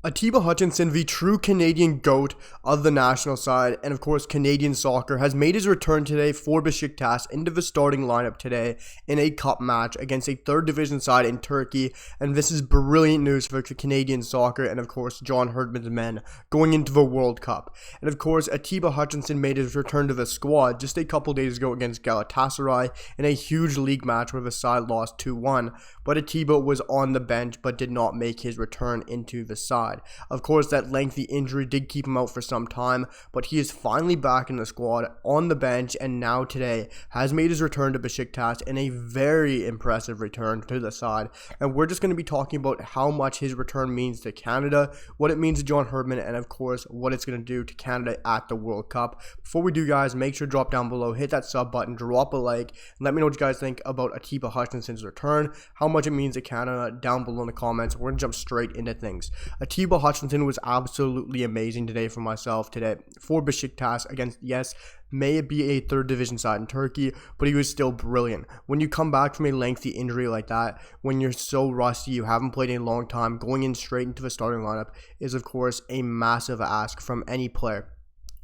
Atiba Hutchinson, the true Canadian GOAT of the national side, and of course Canadian soccer, has made his return today for Besiktas into the starting lineup today in a cup match against a third division side in Turkey. And this is brilliant news for Canadian soccer and of course John Herdman's men going into the World Cup. And of course Atiba Hutchinson made his return to the squad just a couple days ago against Galatasaray in a huge league match where the side lost 2-1. But Atiba was on the bench but did not make his return into the side. Of course, that lengthy injury did keep him out for some time, but he is finally back in the squad on the bench and now today has made his return to Besiktas in a very impressive return to the side. And we're just going to be talking about how much his return means to Canada, what it means to John Herdman, and of course, what it's going to do to Canada at the World Cup. Before we do, guys, make sure to drop down below, hit that sub button, drop a like, and let me know what you guys think about Atiba Hutchinson's return, how much it means to Canada down below in the comments. We're going to jump straight into things. Atiba Hutchinson was absolutely amazing today for myself today for Besiktas against, yes, may it be a third division side in Turkey, but he was still brilliant. When you come back from a lengthy injury like that, when you're so rusty, you haven't played in a long time, going in straight into the starting lineup is of course a massive ask from any player,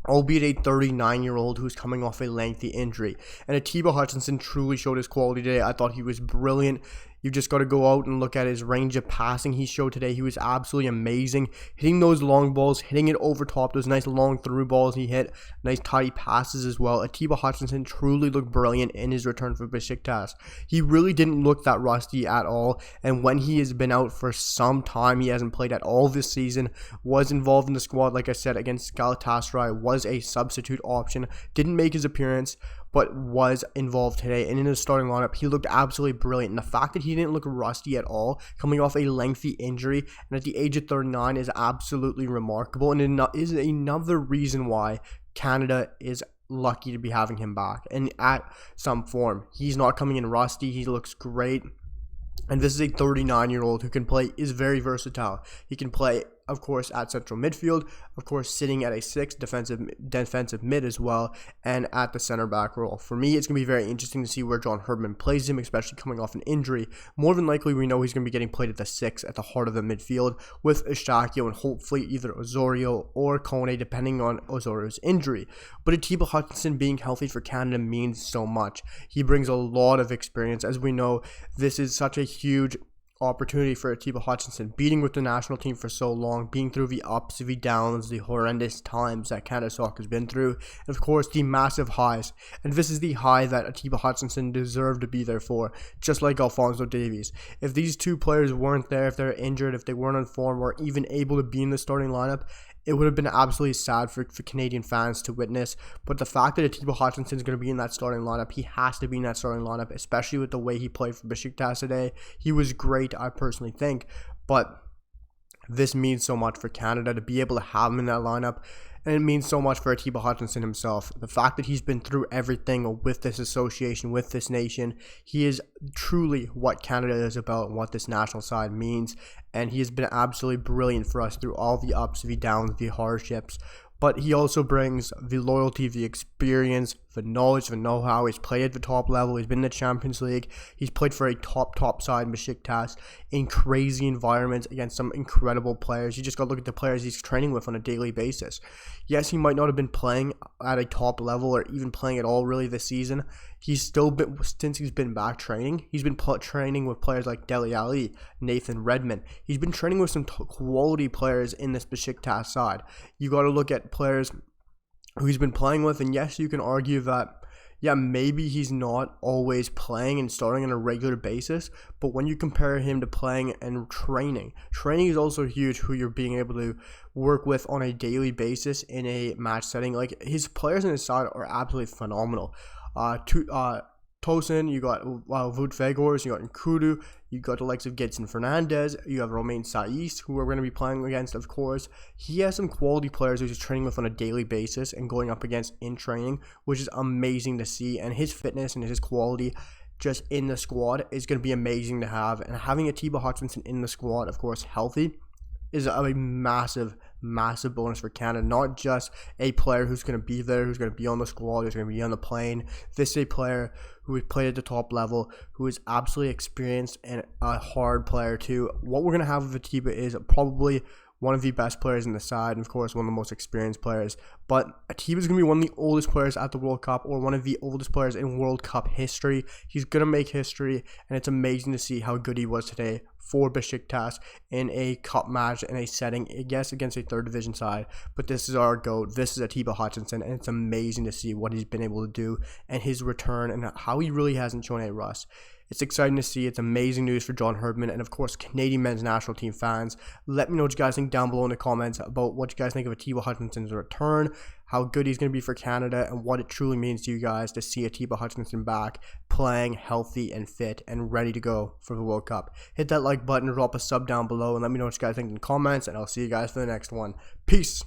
albeit a 39-year-old who's coming off a lengthy injury. And Atiba Hutchinson truly showed his quality today. I thought he was brilliant. You just got to go out and look at his range of passing he showed today. He was absolutely amazing. Hitting those long balls, hitting it over top, those nice long through balls he hit, nice tidy passes as well. Atiba Hutchinson truly looked brilliant in his return for Besiktas. He really didn't look that rusty at all, and when he has been out for some time, he hasn't played at all this season, was involved in the squad, like I said, against Galatasaray, was a substitute option, didn't make his appearance, but was involved today. And in his starting lineup, he looked absolutely brilliant. And the fact that he didn't look rusty at all, coming off a lengthy injury, and at the age of 39 is absolutely remarkable. And it is another reason why Canada is lucky to be having him back and at some form. He's not coming in rusty. He looks great. And this is a 39-year-old who can play, is very versatile. He can play, of course, at central midfield, of course, sitting at a 6 defensive mid as well, and at the center back role. For me, it's going to be very interesting to see where John Herdman plays him, especially coming off an injury. More than likely, we know he's going to be getting played at the 6 at the heart of the midfield with Ishakio and hopefully either Osorio or Kone, depending on Osorio's injury. But Atiba Hutchinson being healthy for Canada means so much. He brings a lot of experience. As we know, this is such a huge opportunity for Atiba Hutchinson, being with the national team for so long, being through the ups, the downs, the horrendous times that Canada soccer has been through, and of course the massive highs. And this is the high that Atiba Hutchinson deserved to be there for, just like Alphonso Davies. If these two players weren't there, if they're injured, if they weren't in form or even able to be in the starting lineup, it would have been absolutely sad for Canadian fans to witness. But the fact that Atiba Hutchinson is going to be in that starting lineup, he has to be in that starting lineup, especially with the way he played for Besiktas today. He was great, I personally think. But this means so much for Canada to be able to have him in that lineup. And it means so much for Atiba Hutchinson himself. The fact that he's been through everything with this association, with this nation, he is truly what Canada is about and what this national side means. And he has been absolutely brilliant for us through all the ups, the downs, the hardships. But he also brings the loyalty, the experience, the knowledge, the know-how. He's played at the top level. He's been in the Champions League. He's played for a top side, Besiktas, in crazy environments against some incredible players. You just got to look at the players he's training with on a daily basis. Yes, he might not have been playing at a top level or even playing at all really this season. He's still been, since he's been back training, he's been training with players like Dele Alli, Nathan Redmond. He's been training with some quality players in this Besiktas side. You got to look at players who he's been playing with, and yes, you can argue that, yeah, maybe he's not always playing and starting on a regular basis, but when you compare him to playing and training is also huge, who you're being able to work with on a daily basis in a match setting. Like, his players on his side are absolutely phenomenal. Tosin, you got Wout Weghorst, you got Nkudu, you got the likes of Gedson Fernandez, you have Romain Saiz, who we're going to be playing against, of course. He has some quality players who he's training with on a daily basis and going up against in training, which is amazing to see. And his fitness and his quality just in the squad is going to be amazing to have. And having Atiba Hutchinson in the squad, of course, healthy, is a massive bonus for Canada. Not just a player who's going to be there, who's going to be on the squad, who's going to be on the plane. This is a player who has played at the top level, who is absolutely experienced and a hard player too. What we're going to have with Atiba is probably one of the best players in the side, and of course one of the most experienced players. But Atiba is going to be one of the oldest players at the World Cup, or one of the oldest players in World Cup history. He's going to make history, and it's amazing to see how good he was today for Besiktas in a cup match, in a setting, I guess, against a third division side. But this is our GOAT. This is Atiba Hutchinson, and it's amazing to see what he's been able to do and his return and how he really hasn't shown a rust. It's exciting to see. It's amazing news for John Herdman and, of course, Canadian men's national team fans. Let me know what you guys think down below in the comments about what you guys think of Atiba Hutchinson's return, how good he's going to be for Canada, and what it truly means to you guys to see Atiba Hutchinson back, playing healthy and fit and ready to go for the World Cup. Hit that like button, drop a sub down below, and let me know what you guys think in the comments, and I'll see you guys for the next one. Peace!